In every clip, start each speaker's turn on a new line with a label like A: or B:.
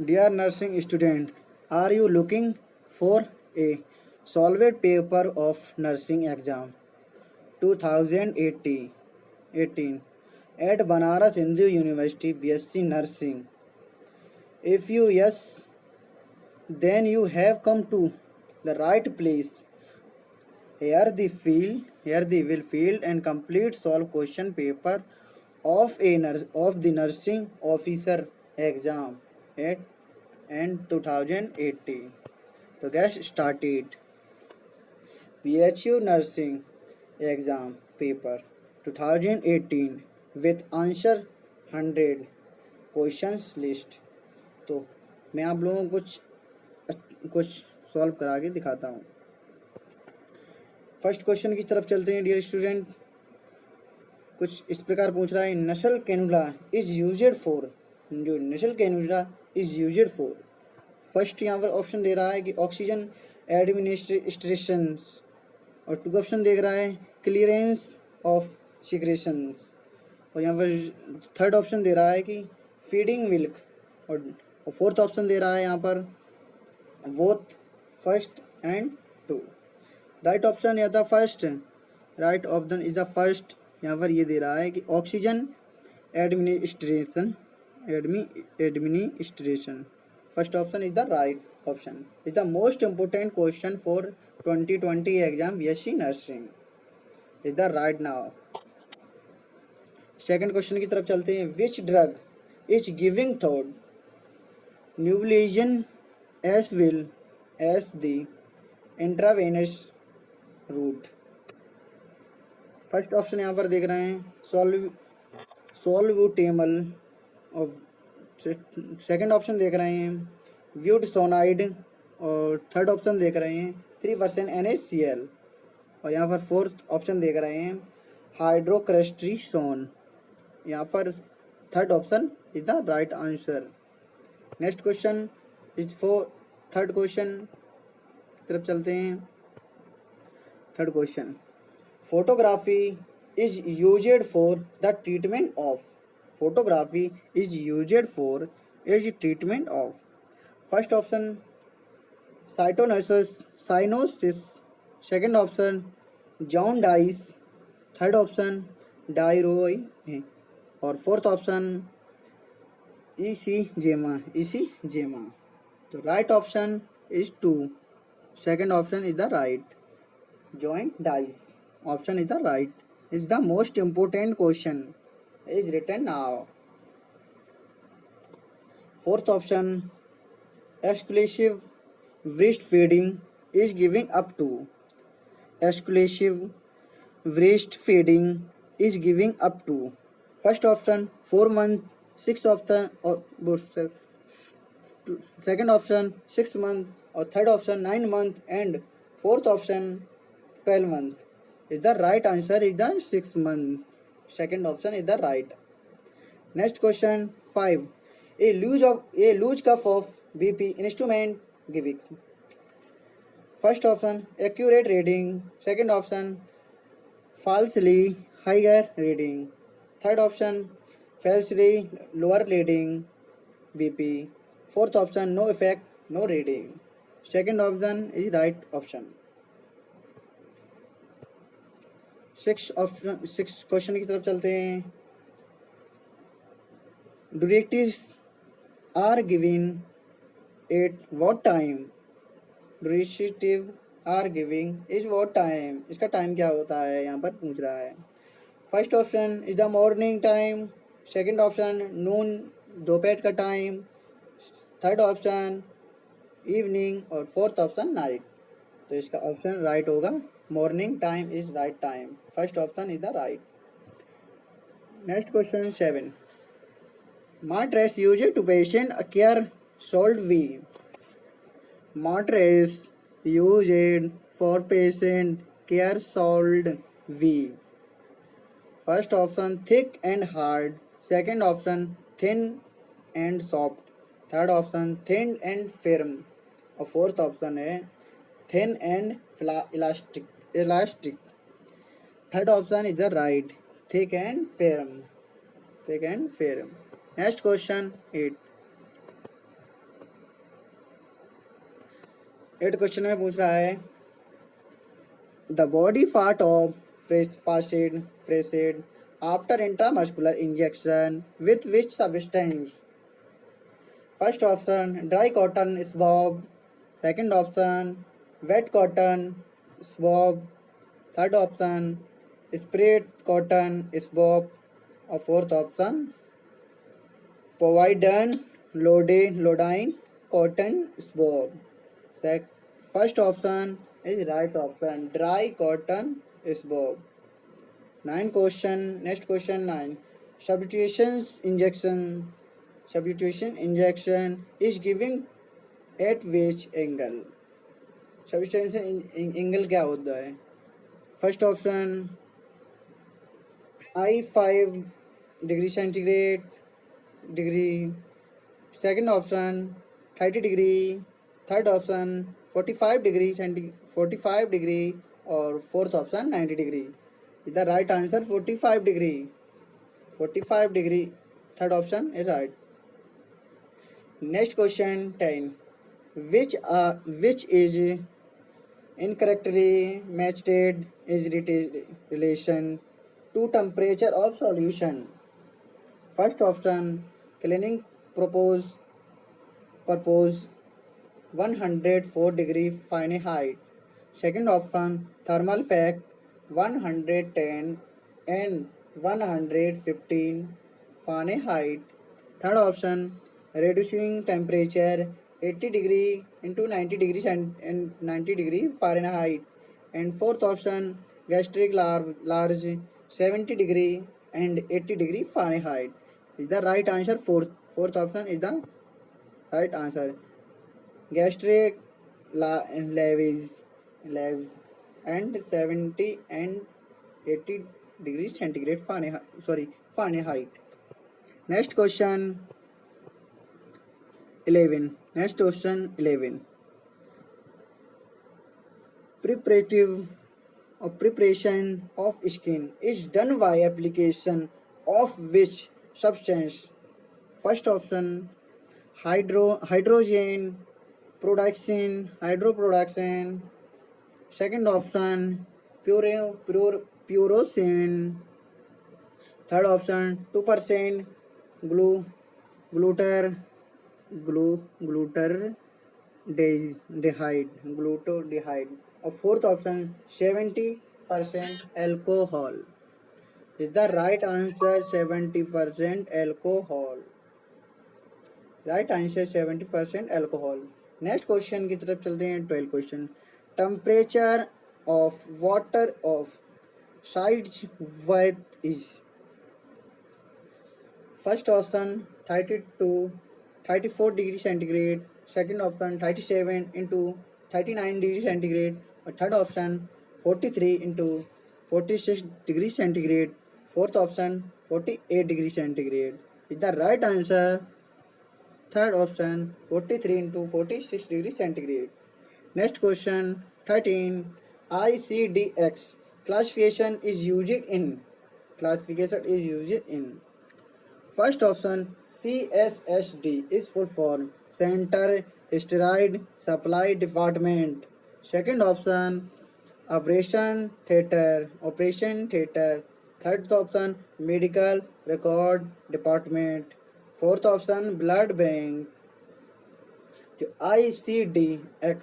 A: Dear nursing students, are you looking for a solved paper of nursing exam 2018 at Banaras Hindu University BSc Nursing? If you yes, then you have come to the right place. Here the will field and complete solve question paper of the nursing officer exam at and 2018. So get started. PHU nursing exam paper 2018 with answer 100 questions list. तो मैं आप लोगों को कुछ solve करा के दिखाता हूँ। फर्स्ट क्वेश्चन की तरफ चलते हैं डियर स्टूडेंट। कुछ इस प्रकार पूछ रहा है, नसल कैनुला इज यूज्ड फॉर, जो नसल cannula is used for. First यहाँ पर ऑप्शन दे रहा है कि ऑक्सीजन एडमिनिस्ट्रेशंस, और टू ऑप्शन देख रहा है क्लियरेंस ऑफ सिक्रेशंस, और यहाँ पर थर्ड ऑप्शन दे रहा है कि फीडिंग मिल्क, और फोर्थ ऑप्शन दे रहा है यहाँ पर both first and two. Right option या था first, right option is the first. यहाँ पर ये दे रहा है कि oxygen administration first option is the right option, is the most important question for 2020 exam BSc nursing, is the right now. Second question की तरफ चलते हैं। Which drug is giving thought nebulisation as will as the intravenous route. First option यहाँ पर देख रहे हैं सोल्यूटेमल, और सेकंड ऑप्शन देख रहे हैं ब्यूटसोनाइड, और थर्ड ऑप्शन देख रहे हैं 3% NaCl, और यहाँ पर फोर्थ ऑप्शन देख रहे हैं हाइड्रोक्रेस्ट्रीसोन। यहाँ पर third option is the right answer. Next question is for third question की तरफ चलते हैं। Third question, photography is used for the treatment of, photography is used for as treatment of. First option cyanosis, second option jaundice, third option diarrhoea, और fourth option eczema. तो right option is two, second option is the right, jaundice option is the right, is the most important question is written now. Fourth option, exclusive breastfeeding is giving up to, exclusive breastfeeding is giving up to. First option 4 months, 6 option, second option 6 months, or third option 9 months, and fourth option 12 months. Is the right answer is the 6 months. Second option is the right. Next question 5. A loose cuff of BP instrument giving. First option accurate reading. Second option falsely higher reading. Third option falsely lower reading BP. Fourth option no effect, no reading. Second option is right option. Six question की तरफ चलते हैं। Directives are given at what time, directive are giving is what time, इसका time क्या होता है यहाँ पर पूछ रहा है। First option is the morning time, second option noon दोपहर का टाइम, थर्ड ऑप्शन इवनिंग, और फोर्थ ऑप्शन नाइट। तो इसका ऑप्शन राइट होगा, morning time is right time, first option is the right. Next question 7. Mattress used to patient care solved V. Mattress used for patient care solved V. First option thick and hard, second option thin and soft, third option thin and firm, और fourth option है thin and elastic. Third option is the right, thick and firm. Next question 8. 8 question में पूछ रहा है the body part of pressed after intramuscular injection with which substance. First option dry cotton swab, second option wet cotton swab, third option spread cotton swab और fourth option povidone iodine cotton swab. First option is right option dry cotton swab. 9 question. Next question 9. Substitution injection is giving at which angle. Substitution angle क्या होता है? First option I5 degree centigrade degree, second option 30 degree, third option 45 degree और fourth option 90 degree. Is the right answer 45 degree. 45 degree third option is right. Next question 10. Which is incorrectly matched is relation to temperature of solution. First option cleaning purpose 104 degree Fahrenheit. Second option thermal effect 110 and 115 Fahrenheit. Third option reducing temperature 80 degree into 90 degree and 90 degree Fahrenheit. And fourth option gastric large 70 degree and 80 degree Fahrenheit. Is the right answer. Fourth option is the right answer. Gastric leaves and 70 and 80 degrees centigrade Fahrenheit. Next question 11. Next question 11. Preparation of skin is done by application of which substance? First option hydrogen hydroproduction. Second option purocin. Third option 2% glutaraldehyde. Or fourth option 70% alcohol. Is the right answer 70% alcohol. Right answer 70% alcohol. Next question की तरफ चलते हैं. 12 क्वेश्चन. Temperature of water of sides with is. First option 34 degree centigrade, second option 37 into 39 degree centigrade और third option 43 into 46 degree centigrade, fourth option 48 degree centigrade. Is the right answer third option 43 into 46 degree centigrade. Next question 13. ICDX classification is used in. First option CSSD is full form Center Steroid Supply Department. Second option Operation Theatre. Third option Medical Record Department. Fourth option blood bank. जो ICDX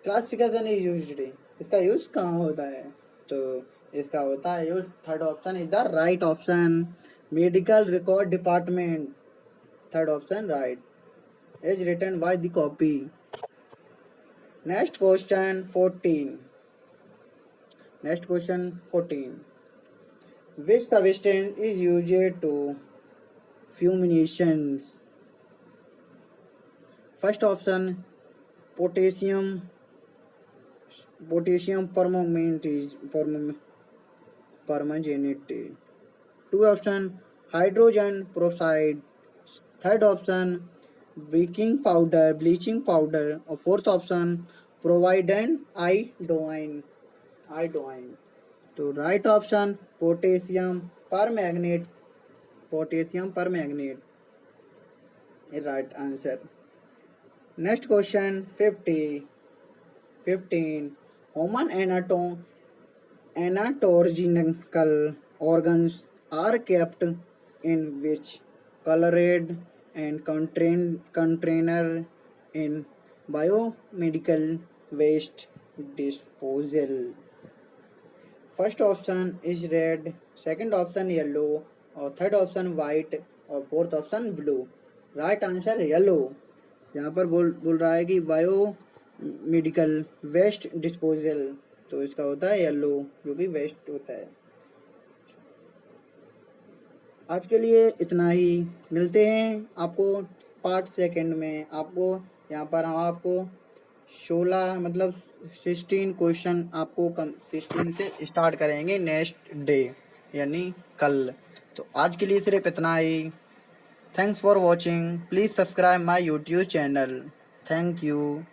A: classification is used, इसका use कहाँ होता है? तो इसका होता है use third option is the right option medical record department. Third option right is written by the copy. Next question 14. Which substance is used to fuminations. First option potassium permanganate. Two option hydrogen peroxide. Third option bleaching powder or fourth option provident iodine. तो right option potassium permanganate is right answer. Next question 50. 15. Human anatomical organs are kept in which colored and container in biomedical waste disposal. First option is red, second option yellow, और third option white और fourth option blue. Right answer yellow. यहाँ पर बोल रहा है कि bio medical waste disposal, तो इसका होता है येलो, जो कि वेस्ट होता है. आज के लिए इतना ही. मिलते हैं आपको पार्ट सेकंड में. आपको यहाँ पर हम आपको 16 मतलब 16 क्वेश्चन आपको 16 से स्टार्ट करेंगे नेक्स्ट डे यानी कल. तो आज के लिए सिर्फ इतना ही. Thanks for watching. Please subscribe my YouTube channel. Thank you.